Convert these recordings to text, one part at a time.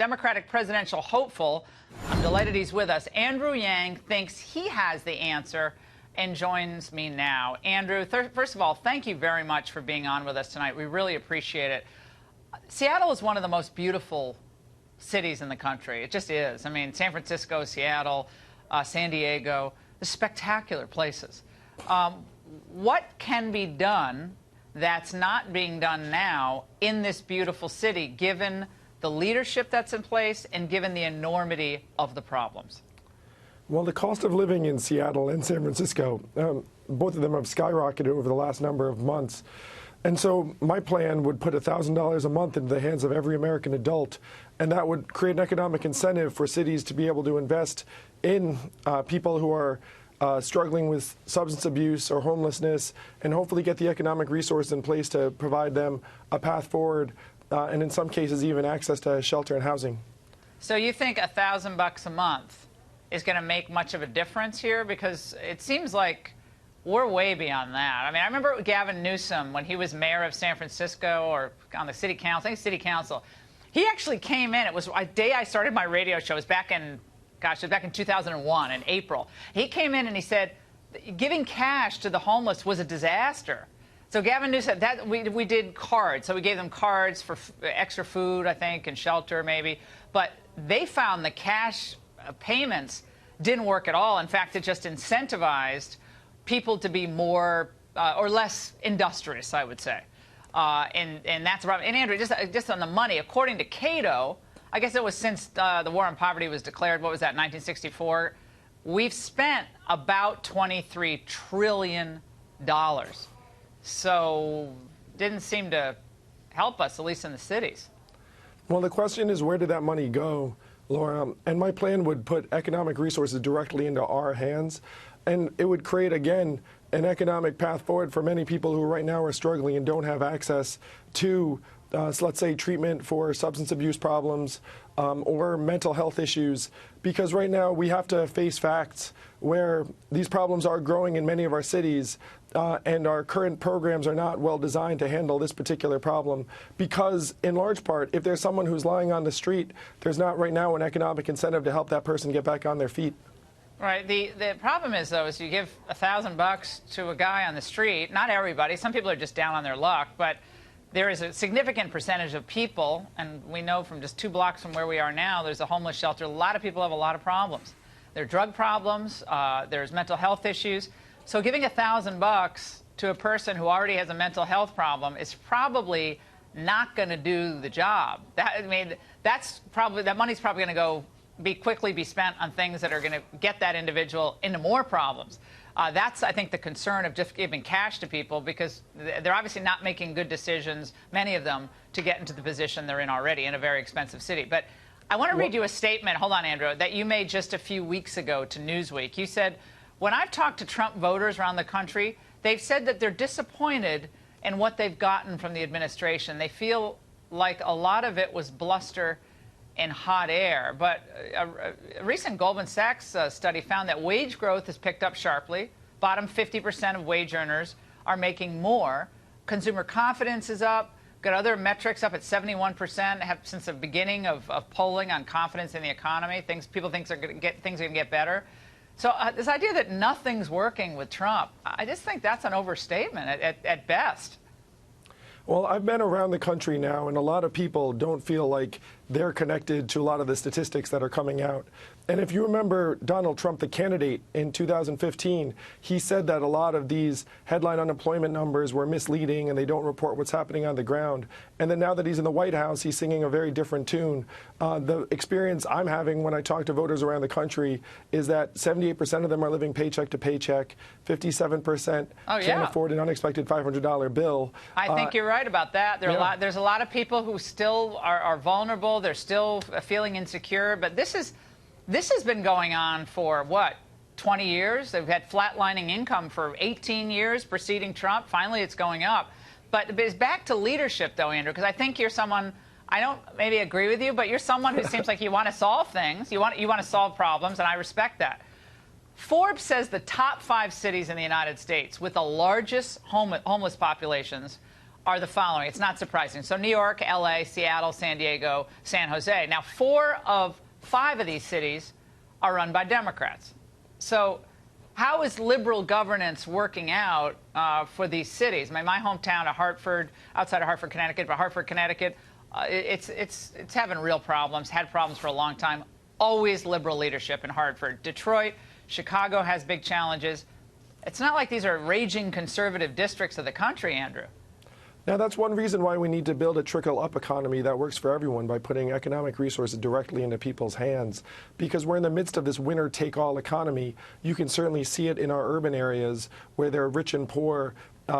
Democratic presidential hopeful. I'm delighted he's with us. Andrew Yang thinks he has the answer and joins me now. Andrew, first of all, thank you very much for being on with us tonight. We really appreciate it. Seattle is one of the most beautiful cities in the country. It just is. I mean, San Francisco, Seattle, San Diego, they're spectacular places. What can be done that's not being done now in this beautiful city, given the leadership that's in place and given the enormity of the problems? Well, the cost of living in Seattle and San Francisco, both of them have skyrocketed over the last number of months. And so my plan would put $1,000 a month into the hands of every American adult, and that would create an economic incentive for cities to be able to invest in people who are struggling with substance abuse or homelessness, and hopefully get the economic resource in place to provide them a path forward, and in some cases even access to shelter and housing. So you think $1,000 a month is going to make much of a difference here? Because it seems like we're way beyond that. I mean, I remember Gavin Newsom, when he was mayor of San Francisco or on the city council, I think city council, he actually came in. It was a day I started my radio show. It was back in, gosh, it was back in 2001, in April. He came in and he said, giving cash to the homeless was a disaster. So Gavin Newsom, that we did cards. So we gave them cards for extra food, I think, and shelter maybe. But they found the cash payments didn't work at all. In fact, it just incentivized people to be more or less industrious, I would say. And that's the problem. And Andrew, just on the money, according to Cato, I guess it was since the war on poverty was declared, what was that, 1964? We've spent about $23 trillion. So didn't seem to help us, at least in the cities. Well, the question is, where did that money go, Laura? And my plan would put economic resources directly into our hands, and it would create, again, an economic path forward for many people who right now are struggling and don't have access to, so let's say, treatment for substance abuse problems or mental health issues. Because right now we have to face facts where these problems are growing in many of our cities, and our current programs are not well designed to handle this particular problem. Because in large part, if there's someone who's lying on the street, there's not right now an economic incentive to help that person get back on their feet. Right. The problem is, though, is you give $1,000 to a guy on the street. Not everybody. Some people are just down on their luck. But there is a significant percentage of people, and we know from just 2 blocks from where we are now, there's a homeless shelter. A lot of people have a lot of problems. There are drug problems. There's mental health issues. So giving $1,000 to a person who already has a mental health problem is probably not going to do the job. That money's probably going to quickly be spent on things that are going to get that individual into more problems. That's, I think, the concern of just giving cash to people, because they're obviously not making good decisions, many of them, to get into the position they're in already in a very expensive city. But I want to read you a statement, hold on, Andrew, that you made just a few weeks ago to Newsweek. You said, when I've talked to Trump voters around the country, they've said that they're disappointed in what they've gotten from the administration. They feel like a lot of it was bluster and hot air. But a recent Goldman Sachs study found that wage growth has picked up sharply. Bottom 50% of wage earners are making more. Consumer confidence is up. Got other metrics up at 71% since the beginning of polling on confidence in the economy. People think things are going to get better. So this idea that nothing's working with Trump, I just think that's an overstatement at best. Well, I've been around the country now, and a lot of people don't feel like they're connected to a lot of the statistics that are coming out. And if you remember Donald Trump, the candidate, in 2015, he said that a lot of these headline unemployment numbers were misleading and they don't report what's happening on the ground. And then now that he's in the White House, he's singing a very different tune. The experience I'm having when I talk to voters around the country is that 78% of them are living paycheck to paycheck, 57% can't afford an unexpected $500 bill. I think you're right about that. There's a lot of people who still are vulnerable. They're still feeling insecure. But this has been going on for, what, 20 years? They've had flatlining income for 18 years preceding Trump. Finally, it's going up. But it's back to leadership, though, Andrew, because I think you're someone, I don't maybe agree with you, but you're someone who seems like you want to solve things. You want to solve problems, and I respect that. Forbes says the top 5 cities in the United States with the largest homeless populations are the following. It's not surprising. So New York, LA, Seattle, San Diego, San Jose. Now, 4 of 5 of these cities are run by Democrats. So how is liberal governance working out for these cities? I mean, my hometown of Hartford, outside of Hartford, Connecticut, but Hartford, Connecticut, it's having real problems, had problems for a long time. Always liberal leadership in Hartford. Detroit, Chicago has big challenges. It's not like these are raging conservative districts of the country, Andrew. Now, that's one reason why we need to build a trickle-up economy that works for everyone by putting economic resources directly into people's hands. Because we're in the midst of this winner-take-all economy. You can certainly see it in our urban areas where there are rich and poor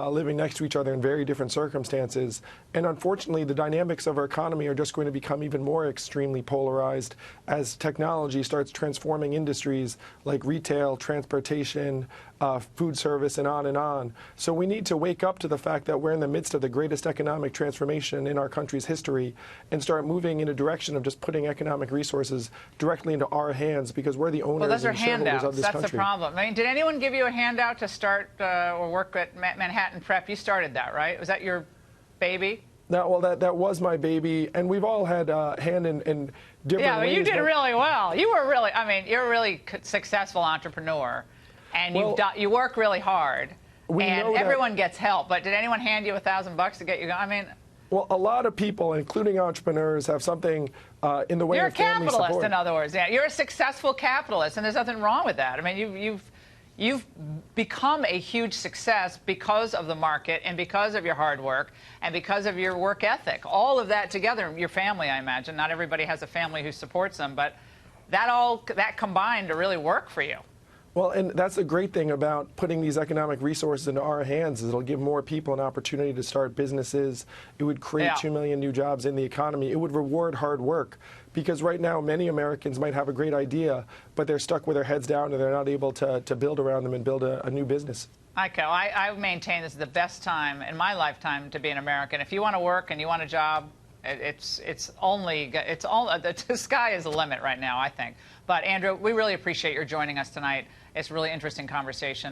living next to each other in very different circumstances. And unfortunately, the dynamics of our economy are just going to become even more extremely polarized as technology starts transforming industries like retail, transportation, food service, and on and on. So we need to wake up to the fact that we're in the midst of the greatest economic transformation in our country's history and start moving in a direction of just putting economic resources directly into our hands, because we're the owners and shareholders of this country. That's the problem. I mean, did anyone give you a handout to start or work at Manhattan Prep? You started that, right? Was that your baby? No, well, that was my baby, and we've all had a hand in different ways. Yeah, but you did really well. You were really, I mean, you're a really successful entrepreneur, and you work really hard, and everyone gets help. But did anyone hand you $1,000 to get you going? I mean, well, a lot of people, including entrepreneurs, have something in the way you're of family support. You're a capitalist, in other words. Yeah, you're a successful capitalist, and there's nothing wrong with that. I mean, you've become a huge success because of the market and because of your hard work and because of your work ethic. All of that together, your family, I imagine. Not everybody has a family who supports them, but that combined to really work for you. Well, and that's the great thing about putting these economic resources into our hands, is it'll give more people an opportunity to start businesses. It would create 2 million new jobs in the economy. It would reward hard work, because right now many Americans might have a great idea, but they're stuck with their heads down and they're not able to build around them and build a new business. I maintain this is the best time in my lifetime to be an American. If you want to work and you want a job, the sky is the limit right now, I think. But Andrew, we really appreciate your joining us tonight. It's a really interesting conversation.